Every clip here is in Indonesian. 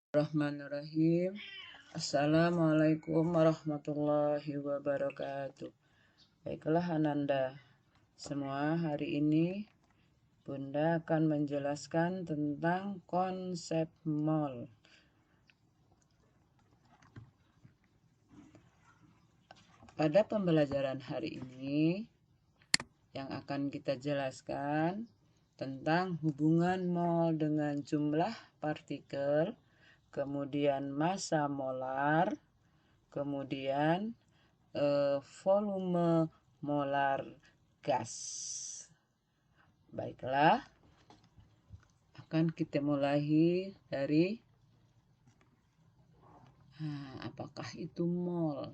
Bismillahirrahmanirrahim. Assalamualaikum warahmatullahi wabarakatuh. Baiklah Ananda, semua hari ini Bunda akan menjelaskan tentang konsep mol. Pada pembelajaran hari ini yang akan kita jelaskan tentang hubungan mol dengan jumlah partikel, kemudian massa molar, kemudian volume molar gas. Baiklah, akan kita mulai dari apakah itu mol.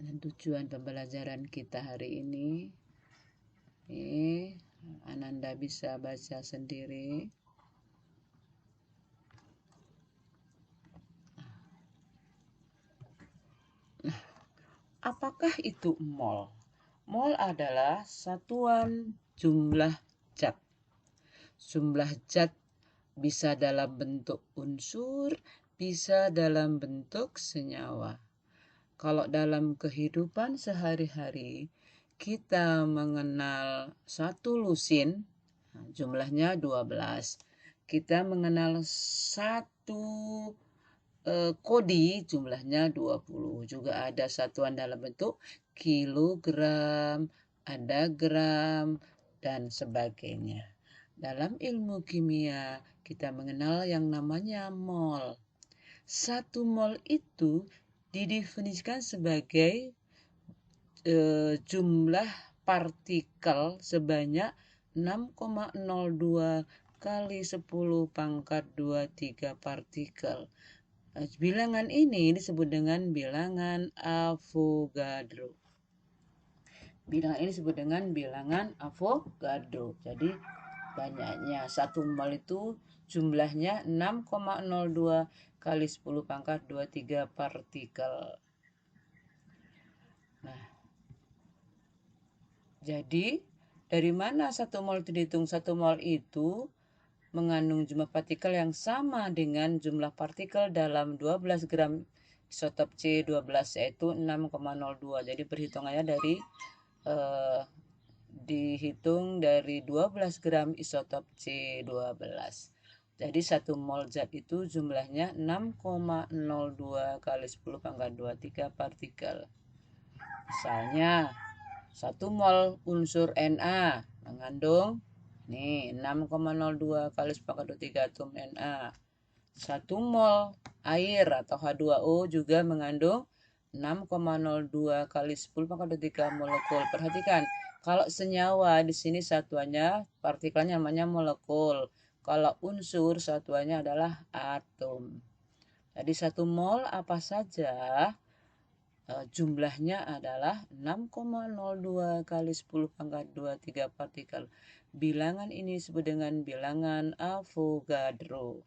Dan tujuan pembelajaran kita hari ini Ananda bisa baca sendiri. Apakah itu mol? Mol adalah satuan jumlah zat. Jumlah zat bisa dalam bentuk unsur, bisa dalam bentuk senyawa. Kalau dalam kehidupan sehari-hari, kita mengenal satu lusin, jumlahnya 12. Kita mengenal satu kodi, jumlahnya 20. Juga ada satuan dalam bentuk kilogram, ada gram, dan sebagainya. Dalam ilmu kimia, kita mengenal yang namanya mol. Satu mol itu didefinisikan sebagai jumlah partikel sebanyak 6,02 kali 10 pangkat 23 partikel. Bilangan ini disebut dengan bilangan Avogadro. Bilangan ini disebut dengan bilangan Avogadro. Jadi banyaknya satu mol itu jumlahnya 6,02 kali 10 pangkat 23 partikel. Nah, jadi dari mana satu mol itu dihitung? Satu mol itu mengandung jumlah partikel yang sama dengan jumlah partikel dalam 12 gram isotop C12, yaitu 6,02. Jadi perhitungannya dari dihitung dari 12 gram isotop C12. Jadi satu mol zat itu jumlahnya 6,02 kali 10 pangkat 23 partikel. Misalnya, satu mol unsur Na mengandung 6,02 kali 10 pangkat 23 atom Na. Satu mol air atau H2O juga mengandung 6,02 kali 10 pangkat 23 molekul. Perhatikan, kalau senyawa di sini satuannya partikelnya namanya molekul. Kalau unsur satuannya adalah atom. Jadi satu mol apa saja jumlahnya adalah 6,02 kali 10 pangkat 23 partikel. Bilangan ini disebut dengan bilangan Avogadro.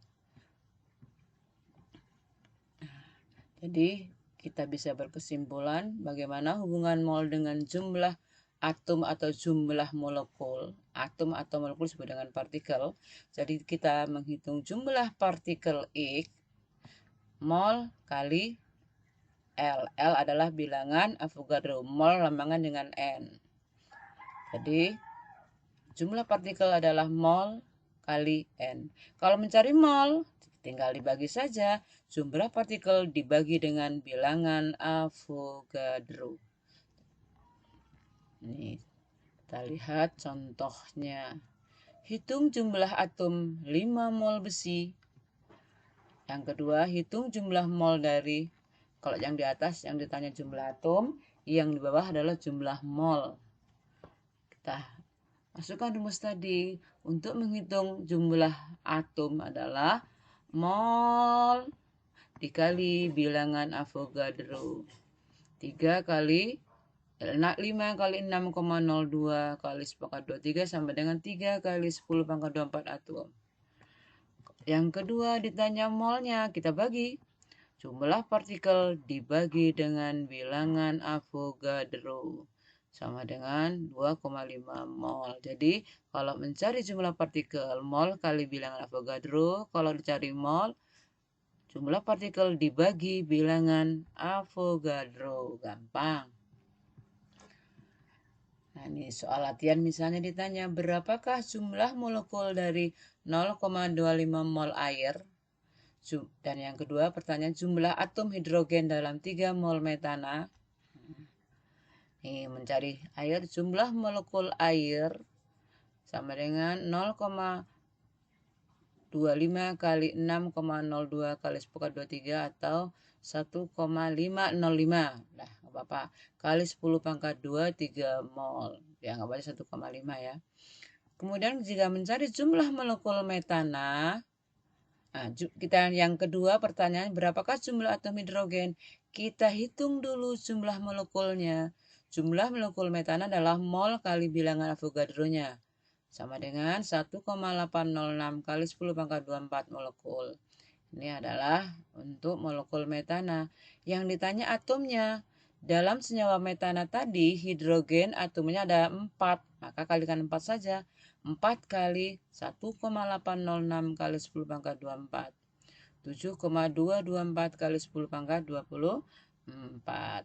Jadi kita bisa berkesimpulan bagaimana hubungan mol dengan jumlah atom atau jumlah molekul. Atom atau molekul disebut dengan partikel. Jadi kita menghitung jumlah partikel X, mol kali L. L adalah bilangan Avogadro. Mol lambangkan dengan N. Jadi jumlah partikel adalah mol kali N. Kalau mencari mol, tinggal dibagi saja. Jumlah partikel dibagi dengan bilangan Avogadro. Ini kita lihat contohnya. Hitung jumlah atom 5 mol besi. Yang kedua, hitung jumlah mol dari, kalau yang di atas yang ditanya jumlah atom, yang di bawah adalah jumlah mol. Kita masukkan rumus tadi. Untuk menghitung jumlah atom adalah mol dikali bilangan Avogadro. 5 kali 6,02 kali 10 pangkat 23 sama dengan 3 kali 10 pangkat 24 atom. Yang kedua ditanya molnya, kita bagi. Jumlah partikel dibagi dengan bilangan Avogadro. sama dengan 2,5 mol. Jadi kalau mencari jumlah partikel, mol kali bilangan Avogadro. Kalau dicari mol, jumlah partikel dibagi bilangan Avogadro. Gampang. Nah, ini soal latihan misalnya ditanya, berapakah jumlah molekul dari 0,25 mol air? Dan yang kedua pertanyaan, jumlah atom hidrogen dalam 3 mol metana. Nih, mencari air, jumlah molekul air sama dengan 0,25 kali 6,02 kali 10⁻23 atau 1,505. Nah, apa-apa. Kali 10⁻2, 3 mol. Ya, nggak boleh 1,5 ya. Kemudian jika mencari jumlah molekul metana, nah, kita yang kedua pertanyaan, berapakah jumlah atom hidrogen? Kita hitung dulu jumlah molekulnya. Jumlah molekul metana adalah mol kali bilangan Avogadro-nya. Sama dengan 1,806 kali 10⁻24 molekul. Ini adalah untuk molekul metana. Yang ditanya atomnya. Dalam senyawa metana tadi, hidrogen atomnya ada 4. Maka kalikan 4 saja. 4 kali 1,806 kali 10⁻24. 7,224 kali 10⁻24.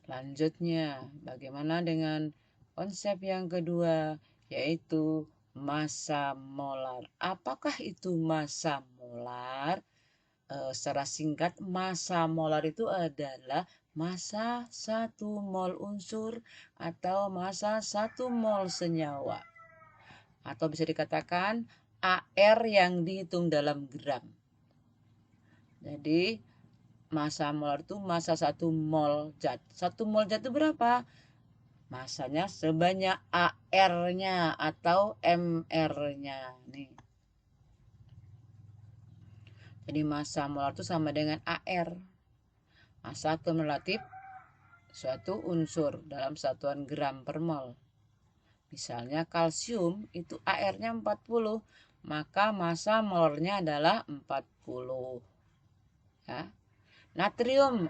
Selanjutnya, bagaimana dengan konsep yang kedua, yaitu massa molar. Apakah itu massa molar? Secara singkat, massa molar itu adalah massa 1 mol unsur atau massa 1 mol senyawa. Atau bisa dikatakan AR yang dihitung dalam gram. Jadi massa molar itu massa 1 mol zat. 1 mol zat itu berapa? Masanya sebanyak AR-nya atau MR-nya. Nih. Jadi massa molar itu sama dengan AR. Massa atom relatif suatu unsur dalam satuan gram per mol. Misalnya kalsium itu AR-nya 40, maka massa molarnya adalah 40. Ya. Natrium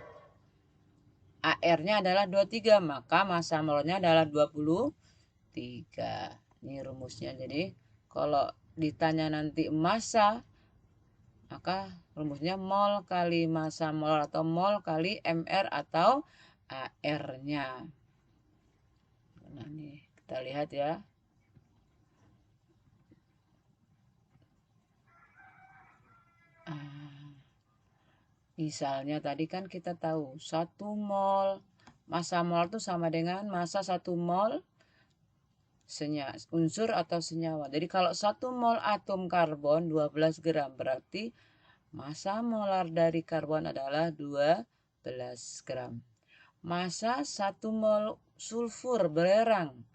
AR-nya adalah 23, maka massa molnya adalah 23. Ini rumusnya. Jadi kalau ditanya nanti massa, maka rumusnya mol kali massa molar atau mol kali MR atau AR-nya. Nah, nih kita lihat ya. Misalnya tadi kan kita tahu 1 mol massa molar itu sama dengan massa 1 mol unsur atau senyawa. Jadi kalau 1 mol atom karbon 12 gram, berarti massa molar dari karbon adalah 12 gram. Massa 1 mol sulfur belerang.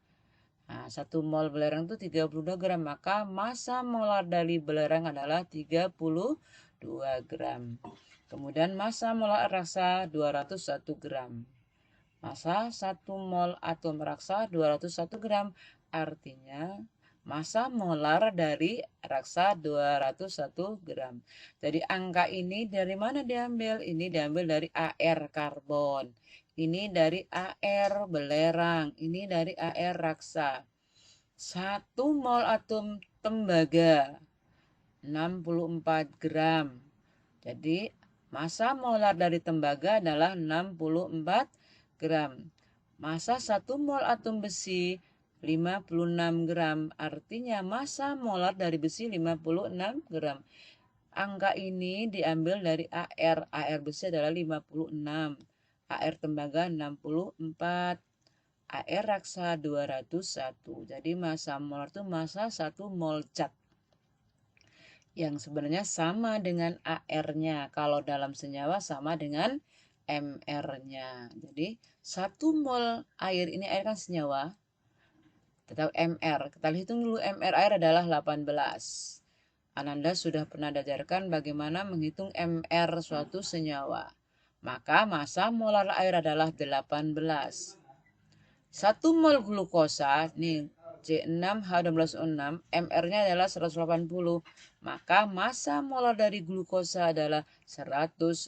Nah, 1 mol belerang itu 32 gram, maka massa molar dari belerang adalah 32 gram. Kemudian massa molar raksa 201 gram. Massa 1 mol atom raksa 201 gram. Artinya massa molar dari raksa 201 gram. Jadi angka ini dari mana diambil? Ini diambil dari AR karbon. Ini dari AR belerang. Ini dari AR raksa. 1 mol atom tembaga 64 gram. Jadi massa molar dari tembaga adalah 64 gram. Massa 1 mol atom besi 56 gram. Artinya massa molar dari besi 56 gram. Angka ini diambil dari AR. AR besi adalah 56. AR tembaga 64. AR raksa 201. Jadi massa molar itu massa 1 mol zat. Yang sebenarnya sama dengan AR-nya. Kalau dalam senyawa sama dengan MR-nya. Jadi 1 mol air, ini air kan senyawa. Tetap MR. Kita hitung dulu MR air adalah 18. Ananda sudah pernah diajarkan bagaimana menghitung MR suatu senyawa. Maka massa molar air adalah 18. 1 mol glukosa, nih C6H12O6, MR-nya adalah 180. Maka massa molar dari glukosa adalah 180.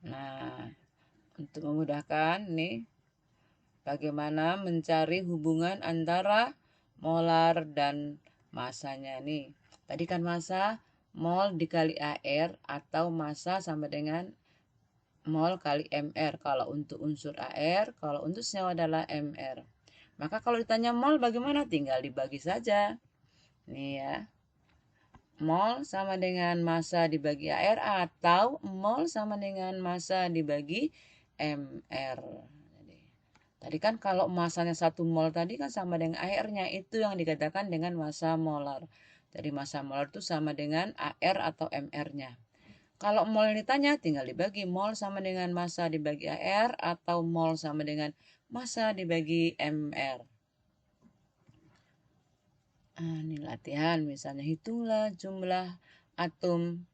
Nah, untuk memudahkan nih, bagaimana mencari hubungan antara molar dan masanya nih. Tadi kan massa mol dikali AR atau massa sama dengan mol kali MR. Kalau untuk unsur AR, kalau untuk senyawa adalah MR. Maka kalau ditanya mol bagaimana? Tinggal dibagi saja. Nih ya. Mol sama dengan massa dibagi AR atau mol sama dengan massa dibagi MR. Tadi kan kalau massanya 1 mol tadi kan sama dengan AR-nya, itu yang dikatakan dengan massa molar. Jadi massa molar itu sama dengan AR atau MR-nya. Kalau mol yang ditanya tinggal dibagi, mol sama dengan massa dibagi AR atau mol sama dengan massa dibagi MR. Nah, ini latihan, misalnya hitunglah jumlah atom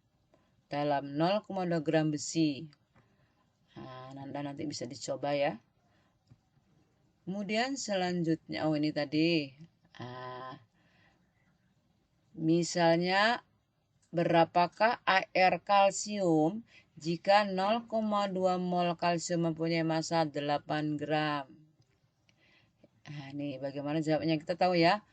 dalam 0,2 gram besi. Nah, nanti bisa dicoba ya. Kemudian selanjutnya, oh ini tadi. Nah, misalnya berapakah AR kalsium jika 0,2 mol kalsium mempunyai massa 8 gram? Nah, ini bagaimana jawabnya kita tahu ya.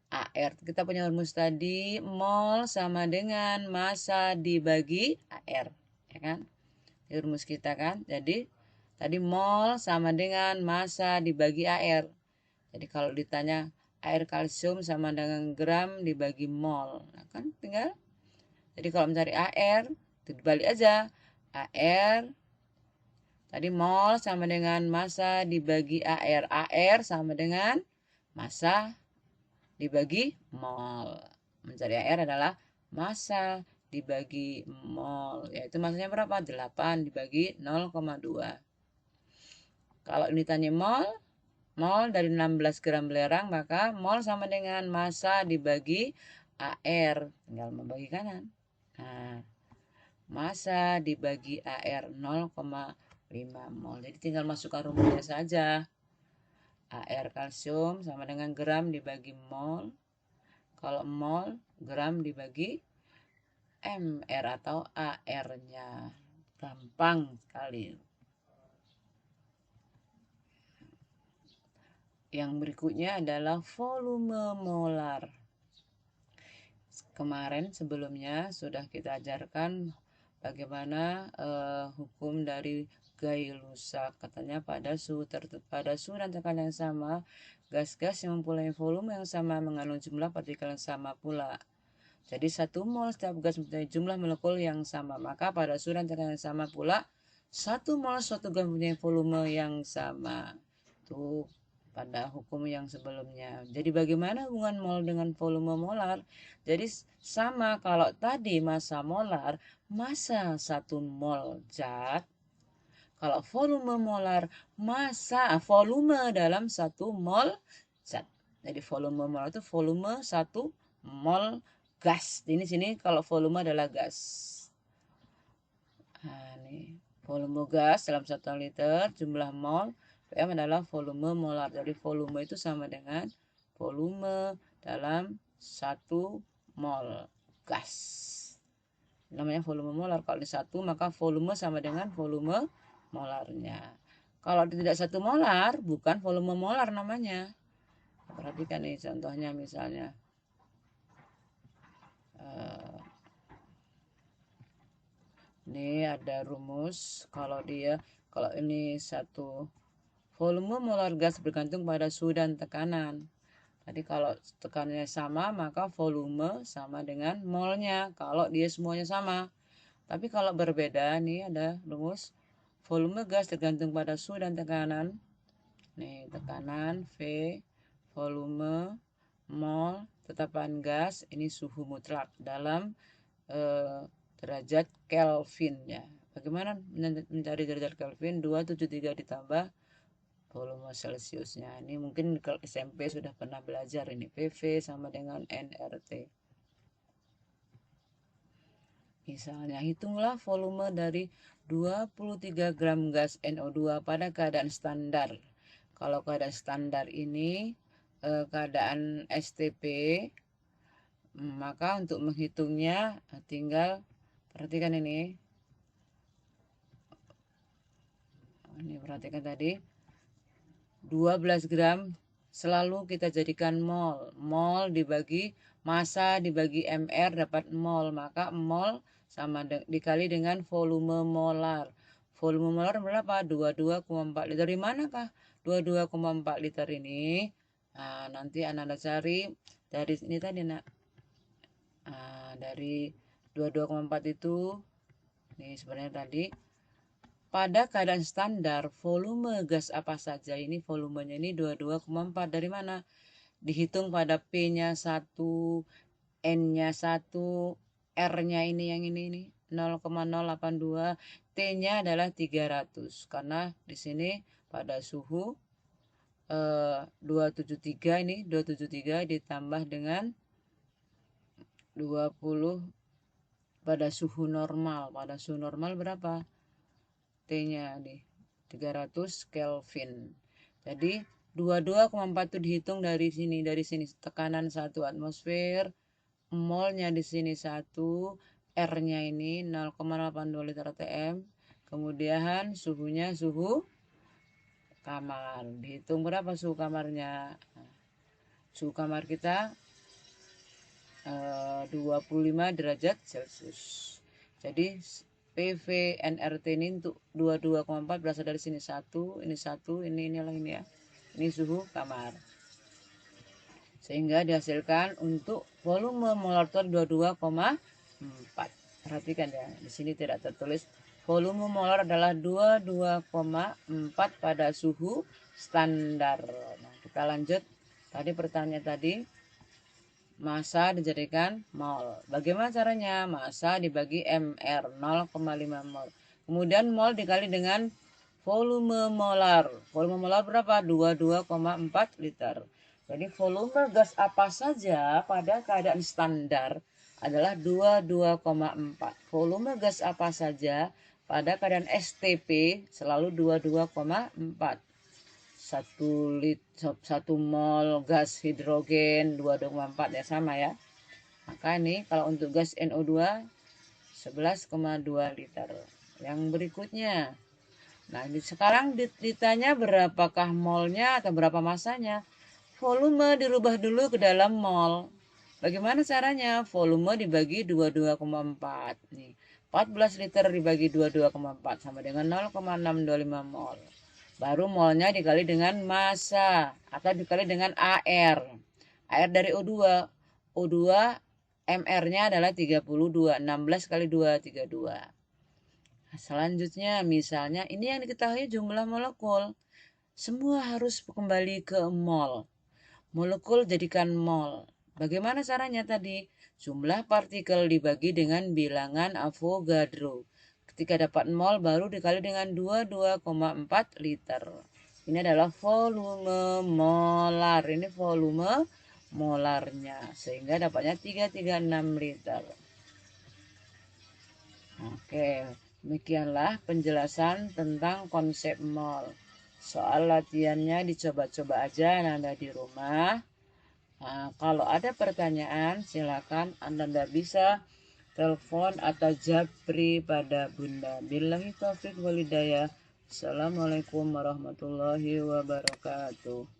AR kita punya rumus tadi, mol sama dengan massa dibagi AR, ya kan? Ini rumus kita kan. Jadi tadi mol sama dengan massa dibagi AR. Jadi kalau ditanya air kalsium sama dengan gram dibagi mol, nah kan tinggal. Jadi kalau mencari AR, itu dibalik aja. AR tadi mol sama dengan massa dibagi AR. AR sama dengan massa dibagi mol. Mencari AR adalah massa dibagi mol, yaitu massanya berapa? 8 dibagi 0,2. Kalau ini tanya mol dari 16 gram belerang, maka mol sama dengan massa dibagi AR. Tinggal membagi kanan. Nah, massa dibagi AR 0,5 mol. Jadi tinggal masukkan rumusnya saja. AR kalsium sama dengan gram dibagi mol. Kalau mol, gram dibagi MR atau AR-nya. Gampang sekali. Yang berikutnya adalah volume molar. Kemarin sebelumnya sudah kita ajarkan bagaimana hukum dari Gay-Lussac. Katanya pada suhu dan tekanan yang sama, gas-gas yang mempunyai volume yang sama mengandung jumlah partikel yang sama pula. Jadi 1 mol setiap gas mempunyai jumlah molekul yang sama. Maka pada suhu dan tekanan yang sama pula, 1 mol suatu gas mempunyai volume yang sama. Tuh pada hukum yang sebelumnya. Jadi bagaimana hubungan mol dengan volume molar? Jadi sama, kalau tadi massa molar, massa 1 mol zat. Kalau volume molar, massa volume dalam 1 mol zat. Jadi volume molar itu volume 1 mol gas. Ini sini kalau volume adalah gas. Nah, ini volume gas dalam 1 liter, jumlah mol PM adalah volume molar. Jadi volume itu sama dengan volume dalam 1 mol gas. Namanya volume molar. Kalau di 1 maka volume sama dengan volume molarnya. Kalau tidak 1 molar bukan volume molar namanya. Perhatikan nih contohnya misalnya. Ini ada rumus kalau ini 1 volume molar gas bergantung pada suhu dan tekanan. Tadi kalau tekanannya sama, maka volume sama dengan molnya. Kalau dia semuanya sama. Tapi kalau berbeda, nih ada rumus. Volume gas tergantung pada suhu dan tekanan. Nih, tekanan V, volume, mol, tetapan gas, ini suhu mutlak dalam derajat Kelvin ya. Bagaimana mencari derajat Kelvin? 273 ditambah volume Celsiusnya. Ini mungkin kalau SMP sudah pernah belajar ini. PV sama dengan nRT. Misalnya hitunglah volume dari 23 gram gas NO2 pada keadaan standar. Kalau keadaan standar ini keadaan STP, maka untuk menghitungnya tinggal perhatikan ini. Ini perhatikan tadi 12 gram selalu kita jadikan mol. Mol dibagi massa dibagi mr dapat mol, maka mol sama dikali dengan volume molar. Volume molar berapa? 22,4 liter. Dari manakah 22,4 liter ini? Nah, nanti Anda cari dari ini tadi, Nak. Nah, dari 22,4 itu ini sebenarnya tadi pada keadaan standar volume gas apa saja, ini volumenya ini 22,4. Dari mana? Dihitung pada P-nya 1, N-nya 1, R-nya ini yang ini 0,082, T-nya adalah 300 karena di sini pada suhu 273, ini 273 ditambah dengan 20 pada suhu normal. Pada suhu normal berapa? T-nya nih 300 Kelvin. Jadi 22,4 itu dihitung dari sini, tekanan 1 atmosfer, molnya di sini 1, R-nya ini 0,82 liter atm. Kemudian suhunya suhu kamar. Dihitung berapa suhu kamarnya? Suhu kamar kita 25 derajat Celcius. Jadi PV NRT ini untuk 22,4 berasal dari sini 1, ini 1, inilah ini ya. Ini suhu kamar. Sehingga dihasilkan untuk volume molar 22,4. Perhatikan ya, di sini tidak tertulis volume molar adalah 22,4 pada suhu standar. Nah, kita lanjut. Tadi pertanyaan tadi massa dijadikan mol. Bagaimana caranya? Massa dibagi mr 0,5 mol. Kemudian mol dikali dengan volume molar. Volume molar berapa? 22,4 liter. Jadi volume gas apa saja pada keadaan standar adalah 22,4. Volume gas apa saja pada keadaan STP selalu 22,4. 1 mol gas hidrogen 2,4 ya, sama ya. Maka ini kalau untuk gas NO2 11,2 liter. Yang berikutnya, nah ini sekarang ditanya berapakah molnya atau berapa masanya. Volume dirubah dulu ke dalam mol. Bagaimana caranya? Volume dibagi 22,4 nih, 14 liter dibagi 22,4 sama dengan 0,625 mol. Baru molnya dikali dengan massa atau dikali dengan AR. AR dari O2. O2 MR-nya adalah 32. 16 kali 2, 32. Nah, selanjutnya misalnya ini yang diketahui jumlah molekul. Semua harus kembali ke mol. Molekul jadikan mol. Bagaimana caranya tadi? Jumlah partikel dibagi dengan bilangan Avogadro. Ketika dapat mol baru dikali dengan 22,4 liter. Ini adalah volume molar. Ini volume molarnya. Sehingga dapatnya 336 liter. Oke, demikianlah penjelasan tentang konsep mol. Soal latihannya dicoba-coba aja Anda di rumah. Nah, kalau ada pertanyaan silakan Anda bisa telepon atau japri pada Bunda. Billahi taufiq walhidayah. Assalamualaikum warahmatullahi wabarakatuh.